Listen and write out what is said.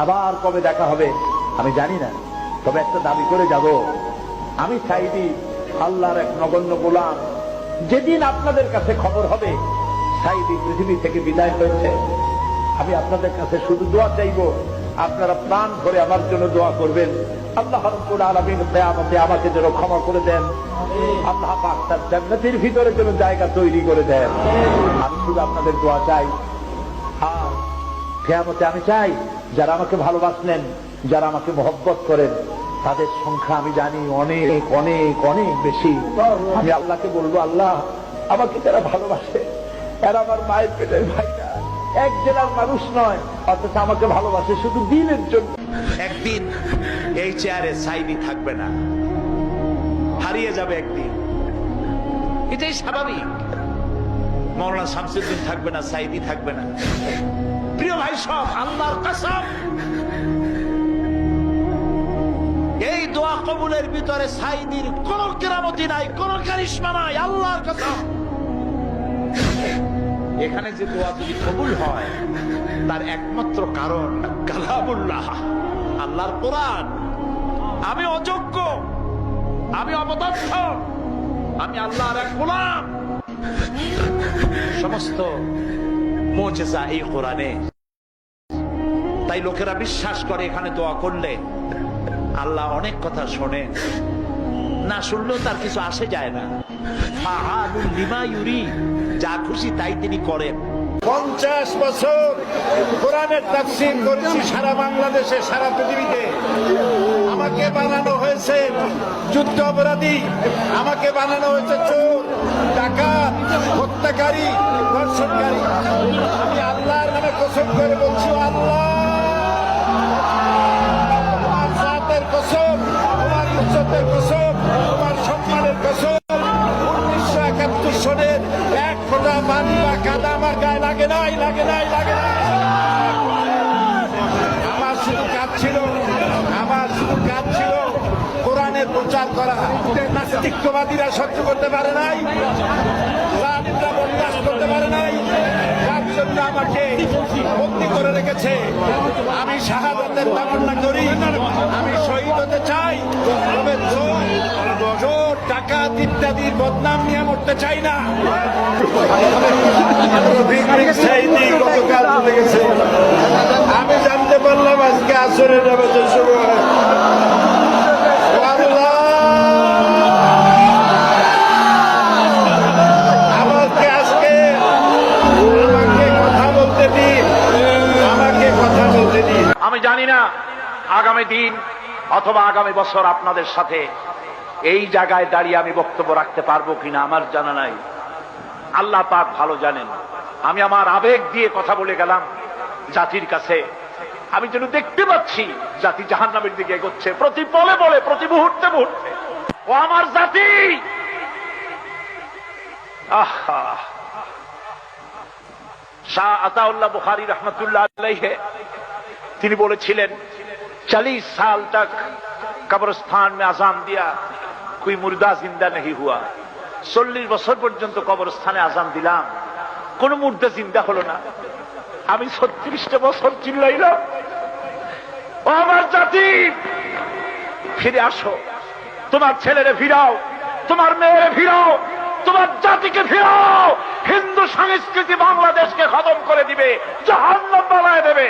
আবার কবে দেখা হবে আমি জানি না, তবে একটা দাবি করে যাব, আমি সাইদি আল্লাহর এক নগণ্য গোলাম। যেদিন আপনাদের কাছে খবর হবে সাইদি পৃথিবী থেকে বিদায় হয়েছে, আমি আপনাদের কাছে শুধু দোয়া চাইব, আপনারা প্রাণ ভরে আমার জন্য দোয়া করবেন। আল্লাহ রাব্বুল আলামিন কিয়ামতে আমাকে যেন ক্ষমা করে দেন, আল্লাহ পাক তার জান্নাতের ভিতরে যেন জায়গা তৈরি করে দেন। আমি শুধু আপনাদের দোয়া চাই। আর কিয়ামতে আমি চাই যারা আমাকে ভালোবাসলেন, যারা আমাকে মহব্বত করেন, তাদের সংখ্যা আমি জানি অনেক অনেক অনেক বেশি। আমি আল্লাহকে বলবো, আল্লাহ আমাকে যারা ভালোবাসে এরা আমার মায়ের পেটের ভাইরা, এক জেলার মানুষ নয়, অথচ আমাকে ভালোবাসে শুধু দিনের জন্য। একদিন এই চেয়ারে সাইদি থাকবে না, হারিয়ে যাবে একদিন, এটাই স্বাভাবিক। মাওলানা শামসুদ্দিন থাকবে না, সাইদি থাকবে না। প্রিয় ভাই সব, আল্লাহর কসম, এই দোয়া কবুলের ভিতরে সাইদির কোন কেরামতি নাই, কোন কারিশমা নাই, আল্লাহর কসম। এখানে যে দোয়া যদি কবুল হয় তার একমাত্র কারণ কালামুল্লাহ, আল্লাহর কোরআন। আমি অযোগ্য, আমি অপদার্থ, আমি আল্লাহর এক গোলাম। সমস্ত মুজিজা এই কোরআনে। তাই লোকেরা বিশ্বাস করে এখানে দোয়া করলে আল্লাহ অনেক কথা শোনেন, না শুনলেও তার কিছু আসে যায় না। ফাআলুল লিমা ইউরিদ, যা খুশি তাই তিনি করেন। 50 বছর কোরআনের তাফসীর করেছি সারা বাংলাদেশে, সারা পৃথিবীতে। আমাকে বানানো হয়েছে যুদ্ধ অপরাধী, আমাকে বানানো হয়েছে চোর, ডাকাত, হত্যাকারী, ধর্ষণকারী। আমি আল্লাহর নামে কসম করে বলছি, আল্লাহ তোমার জাতের কসম, তোমার ইজ্জতের কসম, তোমার সম্মানের কসম, 1971 সনের এক ফোঁটা পানি বা কাদা আমার গায়ে লাগে নাই, লাগে নাই, লাগে নাই। আমার শুধু কাজ ছিল কোরআনের প্রচার করা। নাস্তিকবাদীরা সহ্য করতে পারে নাই, জালিমরা বরদাস্ত করতে পারে নাই, যার জন্য আমাকে বন্দী করে রেখেছে। আমি শাহাদাতের তামান্না করি, আমি শহীদ হতে চাই, তবে চোর, ডাকাত ইত্যাদির বদনাম নিয়ে মরতে চাই না। গতকাল বলে গেছে, আমি জানতে পারলাম আজকে আসরের নামাজের সময়। আমি জানি না আগামী দিন অথবা আগামী বছর আপনাদের সাথে এই জায়গায় দাঁড়িয়ে আমি বক্তব্য রাখতে পারবো কিনা আমার জানা নাই, আল্লাহ পাক ভালো জানেন। আমি আমার আবেগ দিয়ে কথা বলে গেলাম জাতির কাছে। আমি যেন দেখতে পাচ্ছি জাতি জাহান্নামের দিকে এগোচ্ছে, প্রতি পলে পলে, প্রতি মুহূর্তে মুহূর্তে। ও আমার জাতি, আহা! শাহ আতাউল্লাহ বুখারী রহমতুল্লাহ আলাইহি তিনি বলেছিলেন, 40 साल तक कब्रिस्तान में आजान दिया, कोई मुर्दा जिंदा नहीं हुआ। 40 বছর পর্যন্ত কবরস্থানে আজান দিলাম, কোন মুর্দা জিন্দা হলো না। আমি 36টা বছর চিল্লাইলাম, ও আমার জাতি, ফিরে আসো, তোমার ছেলেরে ফিরাও, তোমার মেয়েরে ফিরাও, তোমার জাতিকে ফিরাও। হিন্দু সংস্কৃতি বাংলাদেশকে খতম করে দিবে, জাহান্নাম বানায় দেবে।